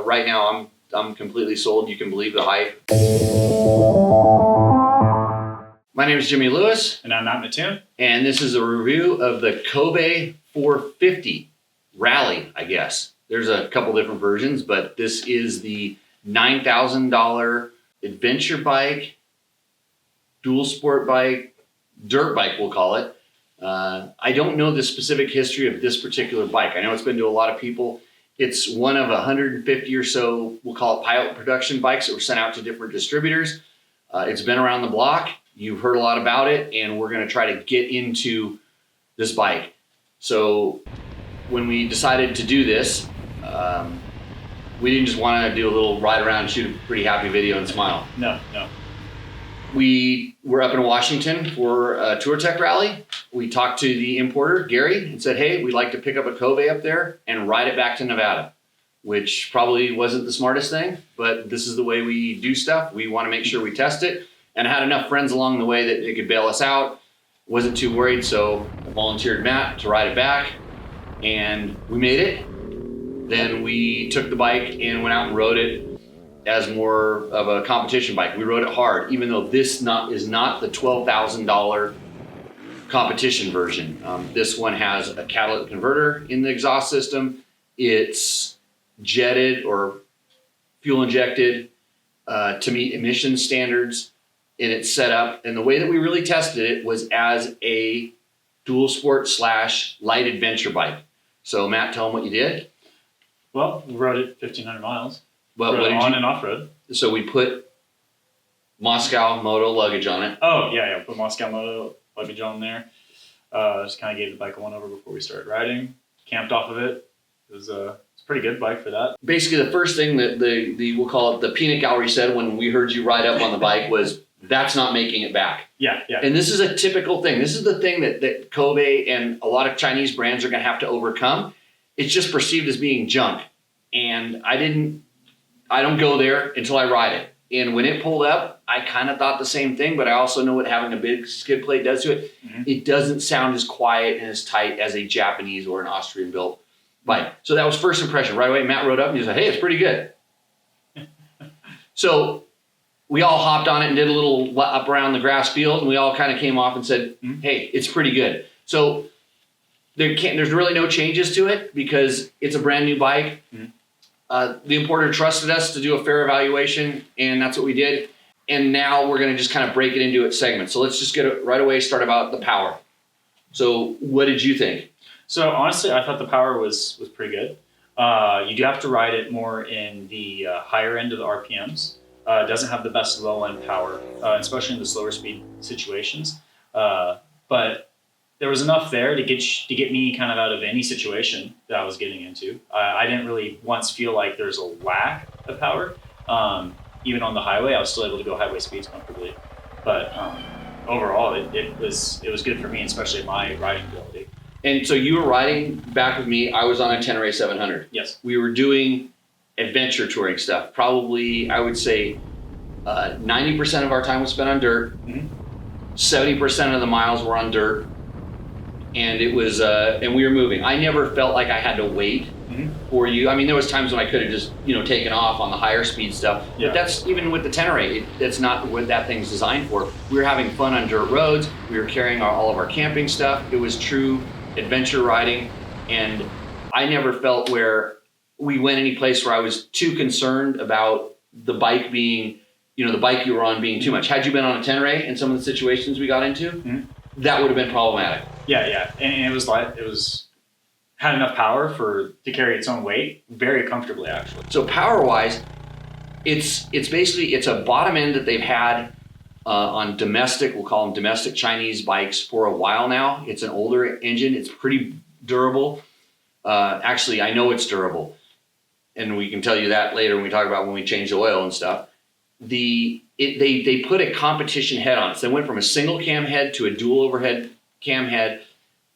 Right now, I'm completely sold. You can believe the hype. My name is Jimmy Lewis. And I'm Matt Mattoon. And this is a review of the KOVE 450 Rally, I guess. There's a couple different versions, but this is the $9,000 adventure bike, dual sport bike, dirt bike, we'll call it. I don't know the specific history of this particular bike. I know it's been to a lot of people. It's one of 150 or so, we'll call it pilot production bikes that were sent out to different distributors. It's been around the block. You've heard a lot about it, and we're going to try to get into this bike. So when we decided to do this, we didn't just want to do a little ride around, shoot a pretty happy video and smile. No. We were up in Washington for a Tour Tech rally. We talked to the importer, Gary, and said, hey, we'd like to pick up a KOVE up there and ride it back to Nevada, which probably wasn't the smartest thing, but this is the way we do stuff. We want to make sure we test it, and I had enough friends along the way that it could bail us out. Wasn't too worried, so I volunteered Matt to ride it back, and we made it. Then we took the bike and went out and rode it as more of a competition bike. We rode it hard, even though this is not the $12,000 competition version. This one has a catalytic converter in the exhaust system. It's jetted or fuel injected to meet emission standards, and it's set up. And the way that we really tested it was as a dual sport / light adventure bike. So Matt, tell them what you did. Well, we rode it 1,500 miles. Well, what did on you, and off road. So we put Moscow Moto luggage on it. Oh, yeah. Put Moscow Moto luggage on there. Just kind of gave the bike a one over before we started riding. Camped off of it. It's a pretty good bike for that. Basically, the first thing that we'll call it the peanut gallery said when we heard you ride up on the bike was, that's not making it back. Yeah. And this is a typical thing. This is the thing that KOVE and a lot of Chinese brands are going to have to overcome. It's just perceived as being junk. And I don't go there until I ride it. And when it pulled up, I kind of thought the same thing, but I also know what having a big skid plate does to it. Mm-hmm. It doesn't sound as quiet and as tight as a Japanese or an Austrian built bike. So that was first impression. Right away, Matt rode up and he said, hey, it's pretty good. So we all hopped on it and did a little up around the grass field, and we all kind of came off and said, hey, it's pretty good. So there's really no changes to it because it's a brand new bike. Mm-hmm. The importer trusted us to do a fair evaluation, and that's what we did. And now we're going to just kind of break it into its segments. So let's just get it right away, start about the power. So what did you think? So honestly, I thought the power was pretty good. You do have to ride it more in the higher end of the RPMs. It doesn't have the best low end power, especially in the slower speed situations. But there was enough there to get me kind of out of any situation that I was getting into. I didn't really once feel like there's a lack of power. Even on the highway, I was still able to go highway speeds comfortably. But overall, it was good for me, especially my riding ability. And so you were riding back with me. I was on a Tenere 700. Yes. We were doing adventure touring stuff. Probably, I would say, 90% of our time was spent on dirt. Mm-hmm. 70% of the miles were on dirt. And it was, and we were moving. I never felt like I had to wait for you. I mean, there was times when I could have just, taken off on the higher speed stuff. Yeah. But that's even with the Tenere. That's not what that thing's designed for. We were having fun on dirt roads. We were carrying all of our camping stuff. It was true adventure riding, and I never felt where we went any place where I was too concerned about the bike being, the bike you were on being too much. Had you been on a Tenere in some of the situations we got into, that would have been problematic. Yeah, and it had enough power to carry its own weight very comfortably, actually. So power-wise, it's basically a bottom end that they've had on domestic, we'll call them domestic Chinese bikes for a while now. It's an older engine. It's pretty durable. Actually, I know it's durable, and we can tell you that later when we talk about when we change the oil and stuff. They put a competition head on it. So they went from a single cam head to a dual overhead cam head,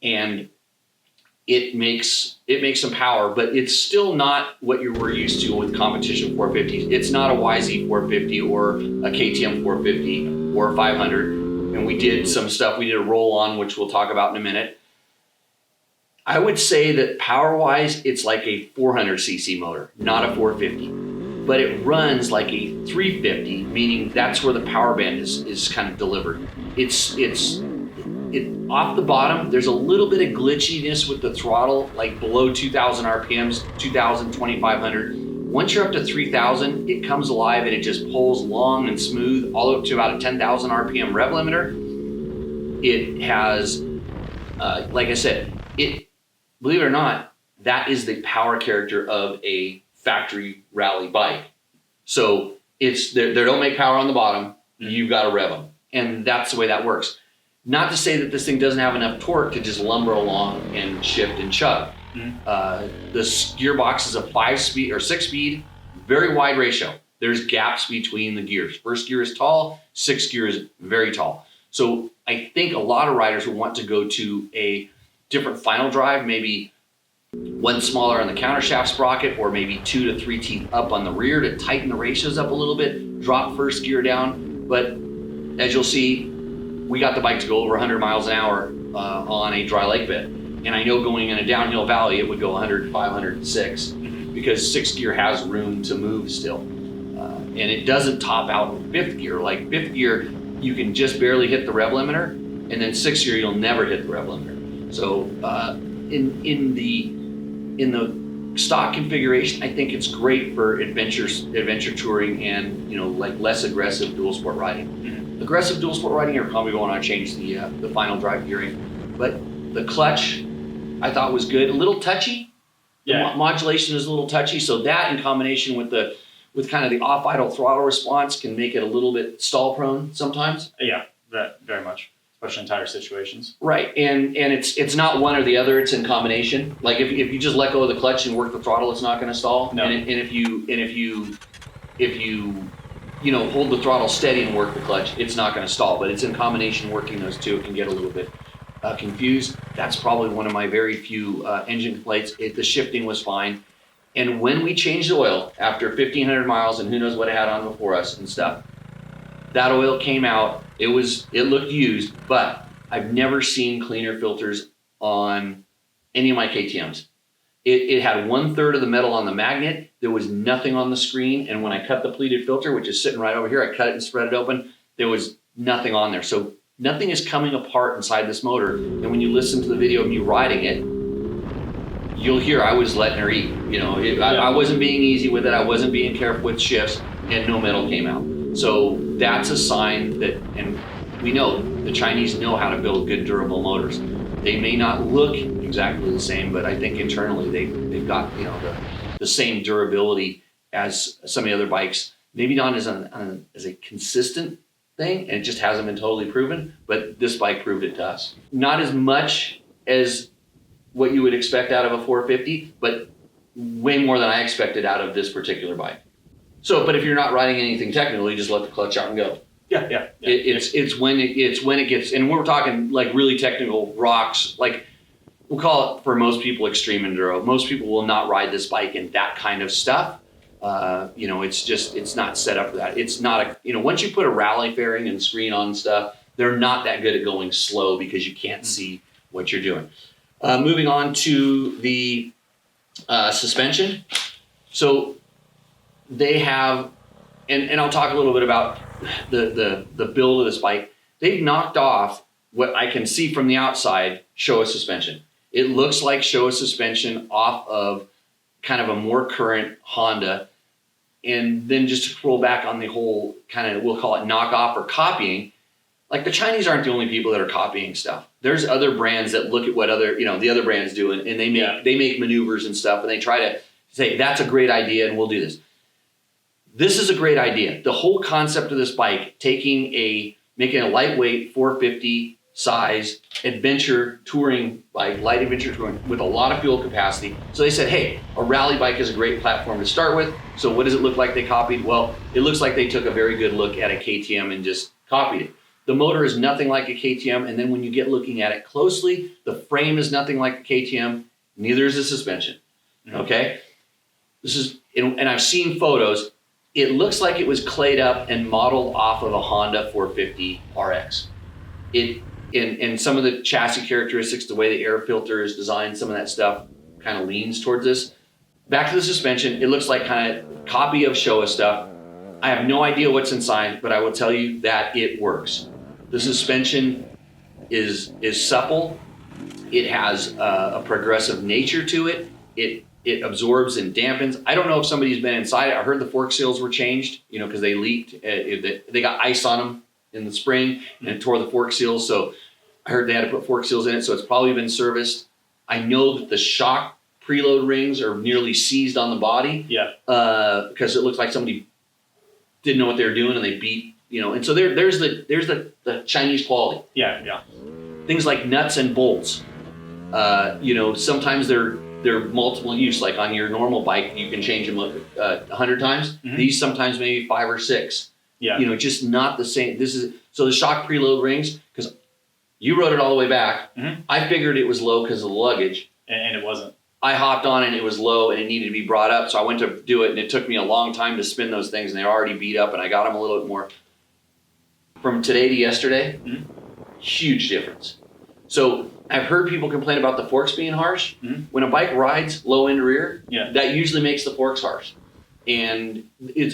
and it makes some power, but it's still not what you were used to with competition 450s. It's not a YZ 450 or a KTM 450 or a 500. and we did some stuff. We did a roll on, which we'll talk about in a minute. I would say that power-wise, it's like a 400cc motor, not a 450. But it runs like a 350, meaning that's where the power band is kind of delivered. It's off the bottom, there's a little bit of glitchiness with the throttle, like below 2,000 RPMs, 2,000, 2,500. Once you're up to 3,000, it comes alive and it just pulls long and smooth all up to about a 10,000 RPM rev limiter. It has, like I said, believe it or not, that is the power character of a factory rally bike. So they don't make power on the bottom, you've got to rev them. And that's the way that works. Not to say that this thing doesn't have enough torque to just lumber along and shift and chug. The gearbox is a 5-speed or 6-speed, very wide ratio. There's gaps between the gears. First gear is tall, 6th gear is very tall. So I think a lot of riders will want to go to a different final drive, maybe one smaller on the countershaft sprocket, or maybe 2 to 3 teeth up on the rear to tighten the ratios up a little bit, drop first gear down. But as you'll see, we got the bike to go over 100 miles an hour on a dry lake bed. And I know going in a downhill valley, it would go 105, 106, because 6th gear has room to move still. And it doesn't top out in 5th gear. Like 5th gear, you can just barely hit the rev limiter, and then 6th gear, you'll never hit the rev limiter. So in the stock configuration, I think it's great for adventure touring and like less aggressive dual sport riding. Aggressive dual sport riding, you're probably going to change the final drive gearing, but the clutch I thought was good. A little touchy. Yeah. The modulation is a little touchy, so that in combination with kind of the off idle throttle response can make it a little bit stall prone sometimes. Yeah, that very much, especially in tire situations. Right, and it's not one or the other; it's in combination. Like if you just let go of the clutch and work the throttle, it's not going to stall. No. And if you hold the throttle steady and work the clutch, it's not going to stall. But it's in combination working those two. It can get a little bit confused. That's probably one of my very few engine complaints. The shifting was fine. And when we changed the oil after 1,500 miles and who knows what it had on before us and stuff, that oil came out. It looked used, but I've never seen cleaner filters on any of my KTMs. It had 1/3 of the metal on the magnet. There was nothing on the screen. And when I cut the pleated filter, which is sitting right over here, I cut it and spread it open. There was nothing on there. So nothing is coming apart inside this motor. And when you listen to the video of me riding it, you'll hear I was letting her eat. I wasn't being easy with it. I wasn't being careful with shifts, and no metal came out. So that's a sign that, and we know the Chinese know how to build good durable motors. They may not look exactly the same, but I think internally they've got the same durability as some of the other bikes. Maybe not as a consistent thing, and it just hasn't been totally proven, but this bike proved it to us. Not as much as what you would expect out of a 450, but way more than I expected out of this particular bike. So, but if you're not riding anything technical, you just let the clutch out and go. Yeah. It's when it gets, and we're talking like really technical rocks, like we'll call it for most people extreme enduro. Most people will not ride this bike in that kind of stuff. It's not set up for that. It's not once you put a rally fairing and screen on stuff, they're not that good at going slow because you can't see what you're doing. Moving on to the suspension. So they have, and I'll talk a little bit about the build of this bike. They've knocked off what I can see from the outside Showa suspension. It looks like Showa suspension off of kind of a more current Honda. And then just to roll back on the whole kind of, we'll call it knockoff or copying, like the Chinese aren't the only people that are copying stuff. There's other brands that look at what the other brands do, and they make maneuvers and stuff, and they try to say, that's a great idea, and we'll do this. This is a great idea. The whole concept of this bike, making a lightweight 450 size adventure touring bike, light adventure touring with a lot of fuel capacity. So they said, hey, a rally bike is a great platform to start with. So what does it look like they copied? Well, it looks like they took a very good look at a KTM and just copied it. The motor is nothing like a KTM, and then when you get looking at it closely, the frame is nothing like a KTM, neither is the suspension, okay? This is, and I've seen photos, it looks like it was clayed up and modeled off of a Honda 450 RX. and some of the chassis characteristics, the way the air filter is designed, some of that stuff kind of leans towards this. Back to the suspension, it looks like kind of copy of Showa stuff. I have no idea what's inside, but I will tell you that it works. The suspension is supple. It has a progressive nature to it. It absorbs and dampens. I don't know if somebody's been inside it. I heard the fork seals were changed, because they leaked. They got ice on them in the spring and it tore the fork seals. So I heard they had to put fork seals in it. So it's probably been serviced. I know that the shock preload rings are nearly seized on the body. Yeah. Because it looks like somebody didn't know what they were doing and they beat, and so there's the Chinese quality. Yeah. Things like nuts and bolts. Sometimes they're multiple use. Like on your normal bike, you can change them 100 times. Mm-hmm. These sometimes maybe 5 or 6. Yeah. Just not the same. So the shock preload rings, because you rode it all the way back. Mm-hmm. I figured it was low because of the luggage. And it wasn't. I hopped on and it was low and it needed to be brought up. So I went to do it and it took me a long time to spin those things and they're already beat up and I got them a little bit more. From today to yesterday, huge difference. So I've heard people complain about the forks being harsh. Mm-hmm. When a bike rides low end rear, that usually makes the forks harsh. And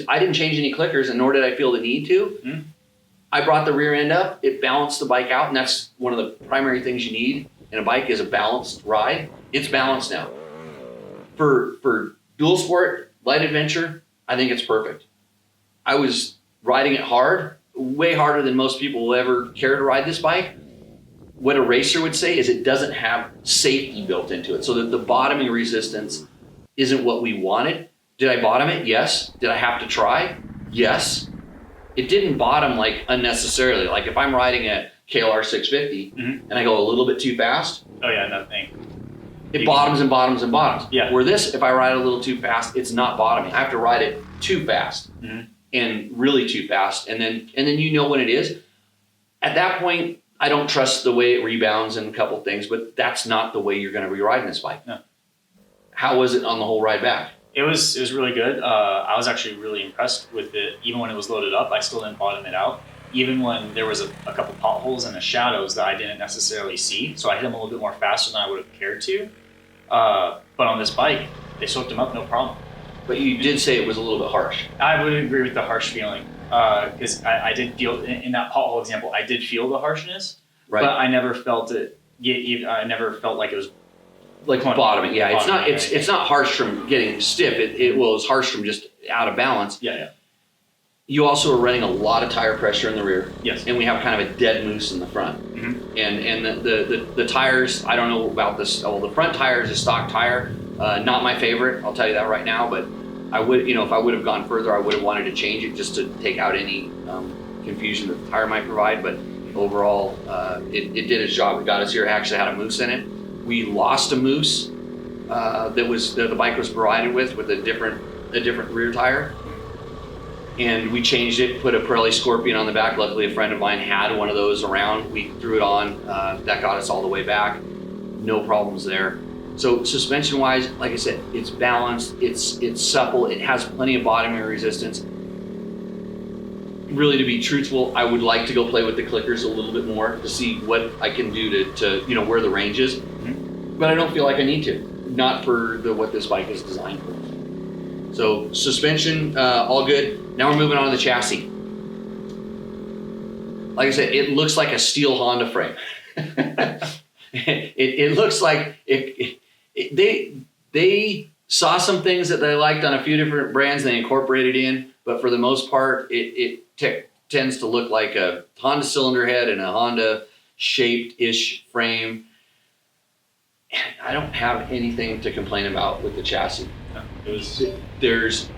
I didn't change any clickers and nor did I feel the need to. Mm-hmm. I brought the rear end up, it balanced the bike out, and that's one of the primary things you need in a bike is a balanced ride. It's balanced now. For dual sport, light adventure, I think it's perfect. I was riding it hard, way harder than most people will ever care to ride this bike. What a racer would say is it doesn't have safety built into it, so that the bottoming resistance isn't what we wanted. Did I bottom it? Yes. Did I have to try? Yes. It didn't bottom like unnecessarily. Like if I'm riding a KLR 650 and I go a little bit too fast. Oh yeah, that thing. It bottoms and bottoms and bottoms. Yeah. Where this, if I ride a little too fast, it's not bottoming. I have to ride it too fast and really too fast. And then when it is. At that point, I don't trust the way it rebounds and a couple things, but that's not the way you're going to be riding this bike. No. How was it on the whole ride back? It was really good. I was actually really impressed with it. Even when it was loaded up, I still didn't bottom it out. Even when there was a couple potholes and the shadows that I didn't necessarily see. So I hit them a little bit more faster than I would have cared to. But on this bike, they soaked them up, no problem. But you did say it was a little bit harsh. I would agree with the harsh feeling. Because I did feel, in that pothole example, I did feel the harshness. Right. But I never felt it. I never felt like it was like bottoming. Yeah, it's not harsh from getting stiff. It was harsh from just out of balance. Yeah. You also are running a lot of tire pressure in the rear. Yes. And we have kind of a dead moose in the front. Mm-hmm. And the tires, I don't know about this. Well, the front tire is a stock tire. Not my favorite. I'll tell you that right now. But I would, if I would have gone further, I would have wanted to change it just to take out any confusion that the tire might provide. But overall, it did its job. It got us here. It actually had a moose in it. We lost a moose that the bike was provided with a different rear tire, and we changed it. Put a Pirelli Scorpion on the back. Luckily, a friend of mine had one of those around. We threw it on. That got us all the way back. No problems there. So suspension-wise, like I said, it's balanced. It's supple. It has plenty of bottoming resistance. Really, to be truthful, I would like to go play with the clickers a little bit more to see what I can do to where the range is. Mm-hmm. But I don't feel like I need to. Not for what this bike is designed for. So suspension, all good. Now we're moving on to the chassis. Like I said, it looks like a steel Honda frame. It looks like they saw some things that they liked on a few different brands and they incorporated in, but for the most part, it tends to look like a Honda cylinder head and a Honda shaped-ish frame. I don't have anything to complain about with the chassis. There's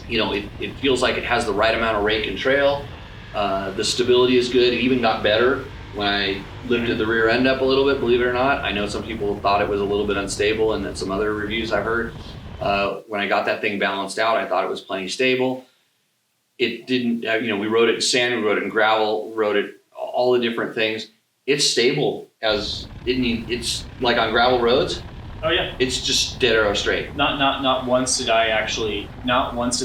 it feels like it has the right amount of rake and trail. The stability is good. It even got better when I lifted the rear end up a little bit, believe it or not. I know some people thought it was a little bit unstable, and then some other reviews I heard. When I got that thing balanced out, I thought it was plenty stable. It didn't, we rode it in sand, we rode it in gravel, rode it all the different things. It's stable as it's like on gravel roads. Oh yeah. It's just dead arrow straight. Not once did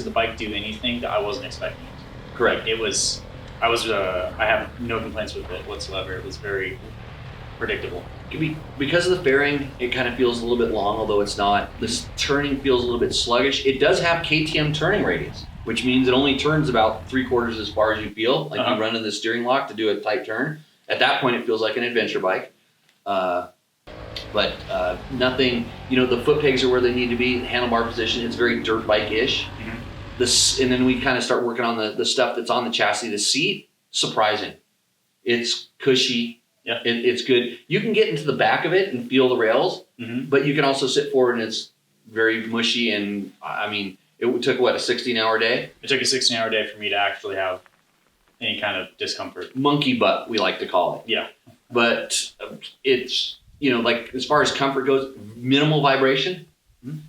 the bike do anything that I wasn't expecting. Correct. It was I have no complaints with it whatsoever. It was very predictable. Because of the fairing, it kind of feels a little bit long, although it's not. This turning feels a little bit sluggish. It does have KTM turning radius, which means it only turns about 3/4 as far as you feel, like you run in the steering lock to do a tight turn. At that point, it feels like an adventure bike. But nothing, the foot pegs are where they need to be, the handlebar position, it's very dirt bike-ish. And then we kind of start working on the stuff that's on the chassis. The seat, surprising. It's cushy. Yeah. It's good. You can get into the back of it and feel the rails, but you can also sit forward and it's very mushy. And I mean, it took a 16-hour day? It took a 16-hour day for me to actually have any kind of discomfort. Monkey butt, we like to call it. Yeah. But it's, like as far as comfort goes, minimal vibration.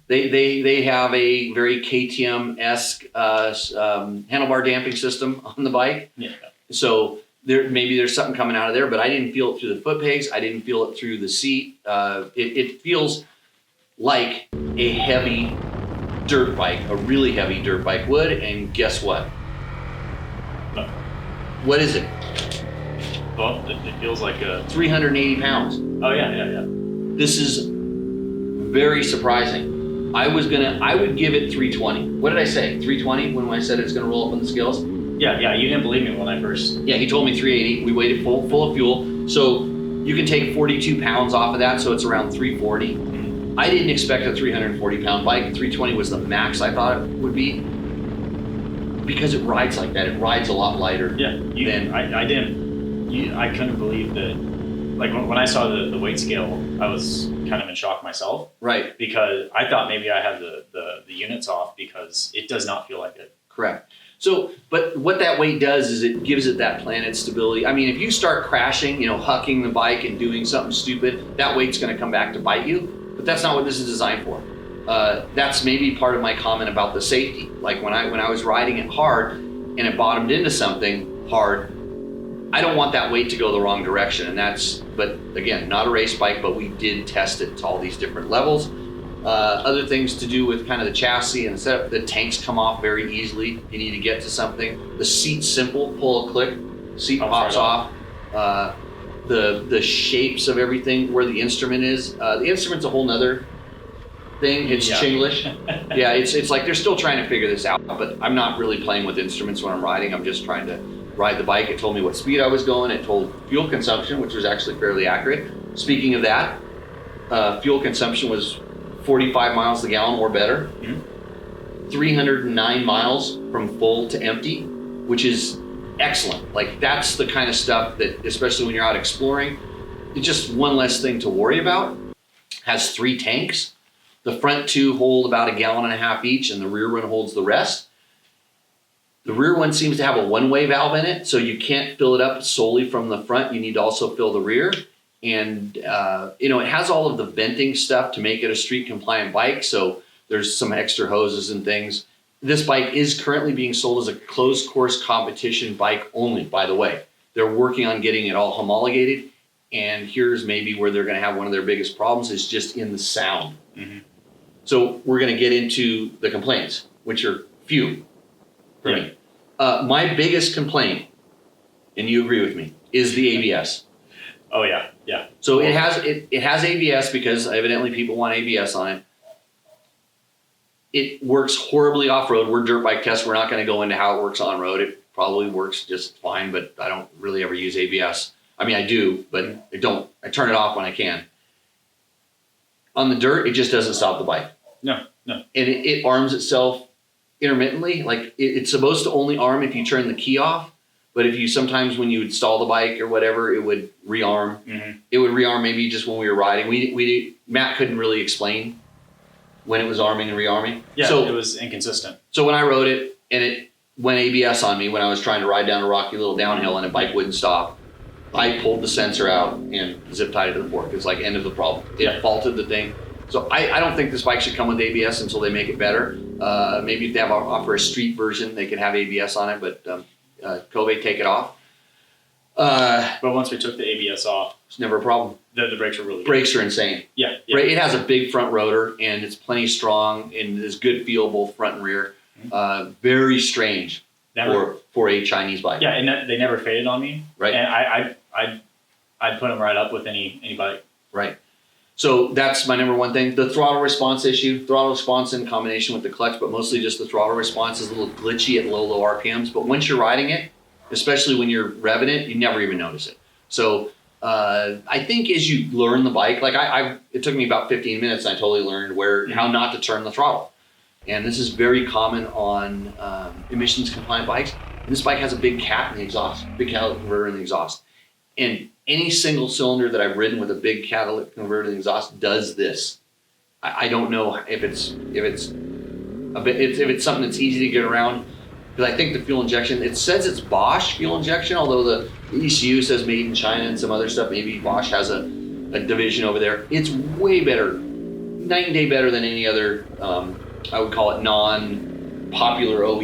They have a very KTM-esque handlebar damping system on the bike. Yeah. So maybe there's something coming out of there, but I didn't feel it through the foot pegs. I didn't feel it through the seat. It feels like a heavy dirt bike, a really heavy dirt bike would. And guess what? No. What is it? Well, it feels like a 380 pounds. Oh yeah. This is very surprising. I would give it 320. What did I say? 320 when I said it's going to roll up on the scales? Yeah. You didn't believe me when I first. Yeah, he told me 380. We weighed it full of fuel. So you can take 42 pounds off of that, so it's around 340. I didn't expect a 340 pound bike. 320 was the max I thought it would be. Because it rides like that. It rides a lot lighter. Yeah. I couldn't believe that. Like when I saw the weight scale, I was kind of in shock myself. Right. Because I thought maybe I had the units off because it does not feel like it. Correct. So, but what that weight does is it gives it that planet stability. I mean, if you start crashing, hucking the bike and doing something stupid, that weight's going to come back to bite you. But that's not what this is designed for. That's maybe part of my comment about the safety. Like when I was riding it hard and it bottomed into something hard, I don't want that weight to go the wrong direction. But again, not a race bike, but we did test it to all these different levels. Other things to do with kind of the chassis and the setup, the tanks come off very easily. You need to get to something. The seat's simple, pull a click, seat pops off. The shapes of everything, where the instrument is. The instrument's a whole nother thing. It's Chinglish. Yeah, it's like they're still trying to figure this out, but I'm not really playing with instruments when I'm riding. I'm just trying to ride the bike. It told me what speed I was going. It told fuel consumption, which was actually fairly accurate. Speaking of that, fuel consumption was 45 miles a gallon or better. 309 miles from full to empty, which is excellent. Like that's the kind of stuff that, especially when you're out exploring, it's just one less thing to worry about. Has 3 tanks. The front 2 hold about 1.5 gallons each, and the rear one holds the rest. The rear one seems to have a one-way valve in it, so you can't fill it up solely from the front. You need to also fill the rear. And, it has all of the venting stuff to make it a street-compliant bike, so there's some extra hoses and things. This bike is currently being sold as a closed-course competition bike only, by the way. They're working on getting it all homologated, and here's maybe where they're going to have one of their biggest problems is just in the sound. So we're going to get into the complaints, which are few for me. My biggest complaint, and you agree with me, is the ABS. Oh yeah. So it has ABS because evidently people want ABS on it. It works horribly off-road. We're dirt bike tests. We're not going to go into how it works on-road. It probably works just fine, but I don't really ever use ABS. I mean, I do, but I don't. I turn it off when I can. On the dirt, it just doesn't stop the bike. No. And it arms itself intermittently. Like it's supposed to only arm if you turn the key off. But if you sometimes when you would stall the bike or whatever, it would rearm. It would rearm maybe just when we were riding. Matt couldn't really explain when it was arming and rearming. Yeah, so it was inconsistent. So when I rode it and it went ABS on me when I was trying to ride down a rocky little downhill and a bike wouldn't stop, I pulled the sensor out and zip tied it to the fork. It's like end of the problem. It faulted the thing. So I don't think this bike should come with ABS until they make it better. Maybe if they offer a street version, they could have ABS on it, but KOVE take it off. But once we took the ABS off, it's never a problem. The brakes are really good. Brakes are insane. Yeah. It has a big front rotor and it's plenty strong and there's good feel both front and rear. Very strange for a Chinese bike. Yeah, and they never faded on me. Right. And I'd put them right up with any bike. Right. So that's my number one thing. The throttle response issue, throttle response in combination with the clutch, but mostly just the throttle response is a little glitchy at low RPMs. But once you're riding it, especially when you're revving it, you never even notice it. So I think as you learn the bike, like it took me about 15 minutes and I totally learned how not to turn the throttle. And this is very common on emissions compliant bikes. And this bike has a big cat in the exhaust, big catalytic converter in the exhaust. And any single cylinder that I've ridden with a big catalytic converter in the exhaust does this. I don't know if it's something that's easy to get around, because I think the fuel injection, it says it's Bosch fuel injection, although the ECU says made in China and some other stuff. Maybe Bosch has a division over there. It's way better, night and day better than any other, I would call it non-popular OE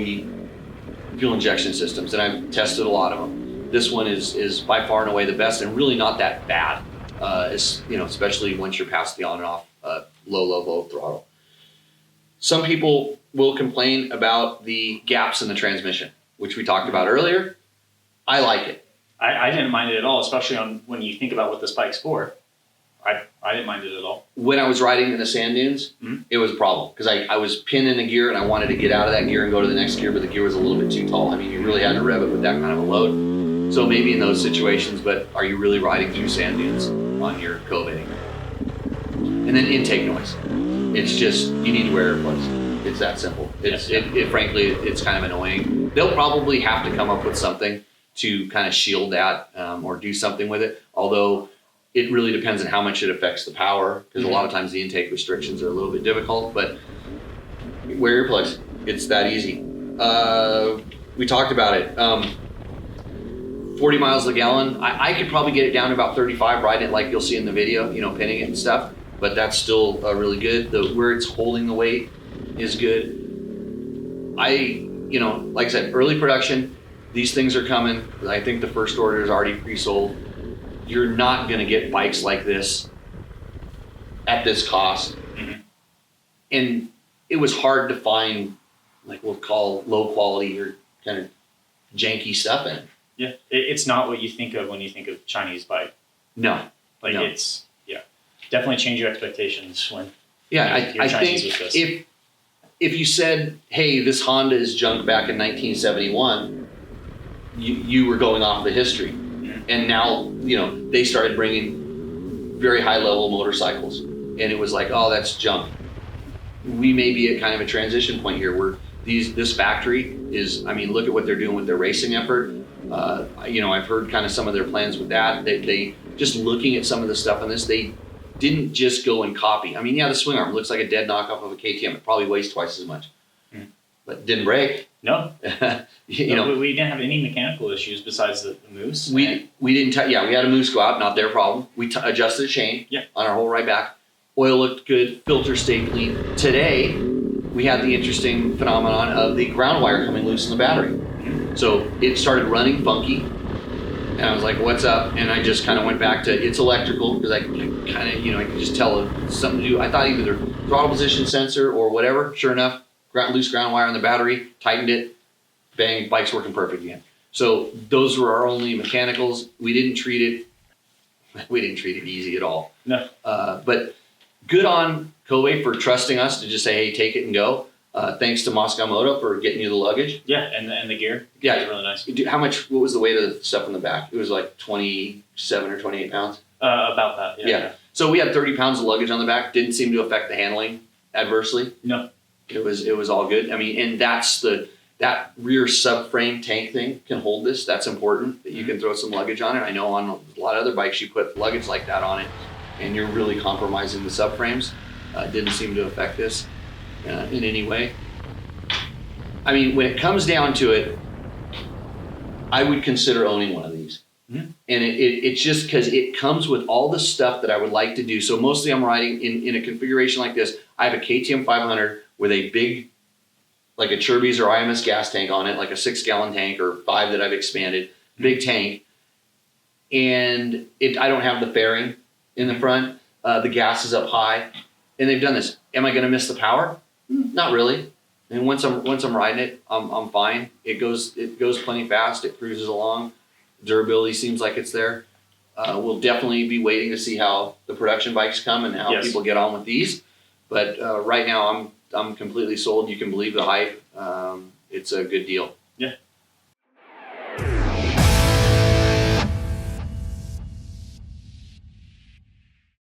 fuel injection systems, and I've tested a lot of them. This one is by far and away the best, and really not that bad, especially once you're past the on and off low throttle. Some people will complain about the gaps in the transmission, which we talked about earlier. I like it. I didn't mind it at all, especially when you think about what this bike's for. I didn't mind it at all. When I was riding in the sand dunes, It was a problem because I was pinning a gear and I wanted to get out of that gear and go to the next gear, but the gear was a little bit too tall. I mean, you really had to rev it with that kind of a load. So maybe in those situations, but are you really riding through sand dunes on your KOVE? And then intake noise. It's just, you need to wear earplugs. It's that simple. Frankly, it's kind of annoying. They'll probably have to come up with something to kind of shield that or do something with it. Although it really depends on how much it affects the power, because a lot of times the intake restrictions are a little bit difficult, but wear earplugs. It's that easy. We talked about it. 40 miles a gallon. I could probably get it down to about 35, riding it like you'll see in the video, pinning it and stuff, but that's still really good. Where it's holding the weight is good. Like I said, early production, these things are coming. I think the first order is already pre-sold. You're not going to get bikes like this at this cost. Mm-hmm. And it was hard to find, like we'll call low quality or kind of janky stuff in it. Yeah, it's not what you think of when you think of Chinese bike. No. It's, definitely change your expectations when I think if you said, hey, this Honda is junk back in 1971, you were going off the history. And now, they started bringing very high level motorcycles, and it was like, oh, that's junk. We may be at kind of a transition point here where this factory is, look at what they're doing with their racing effort. I've heard kind of some of their plans with that. They just looking at some of the stuff in this, they didn't just go and copy. The swing arm looks like a dead knockoff of a KTM. It probably weighs twice as much, but it didn't break. No. We didn't have any mechanical issues besides the moose. We didn't. We had a moose go out, not their problem. We adjusted the chain on our whole ride back. Oil looked good. Filter stayed clean. Today, we had the interesting phenomenon of the ground wire coming loose in the battery. So it started running funky, and I was like, "What's up?" And I just kind of went back to it's electrical, because I kind of I could just tell it's something to do. I thought either the throttle position sensor or whatever. Sure enough, loose ground wire on the battery, tightened it, bang, bike's working perfect again. So those were our only mechanicals. We didn't treat it easy at all. No. But good on KOVE for trusting us to just say, hey, take it and go. Thanks to Moscow Moto for getting you the luggage. Yeah, and the gear. Yeah, it's really nice. What was the weight of the stuff in the back? It was like 27 or 28 pounds. About that. Yeah. So we had 30 pounds of luggage on the back. Didn't seem to affect the handling adversely. No. It was all good. And that's that rear subframe tank thing can hold this. That's important that you can throw some luggage on it. I know on a lot of other bikes you put luggage like that on it, and you're really compromising the subframes. Didn't seem to affect this in any way. When it comes down to it, I would consider owning one of these. Mm-hmm. And it's just because it comes with all the stuff that I would like to do. So mostly I'm riding in a configuration like this. I have a KTM 500 with a big, like a Chirby's or IMS gas tank on it, like a 6-gallon tank or 5 that I've expanded, big tank. And I don't have the fairing in the front. The gas is up high, and they've done this. Am I going to miss the power? Not really. And once I'm riding it, I'm fine. It goes plenty fast. It cruises along. Durability seems like it's there. We'll definitely be waiting to see how the production bikes come and how Yes. people get on with these. But right now, I'm completely sold. You can believe the hype. It's a good deal. Yeah,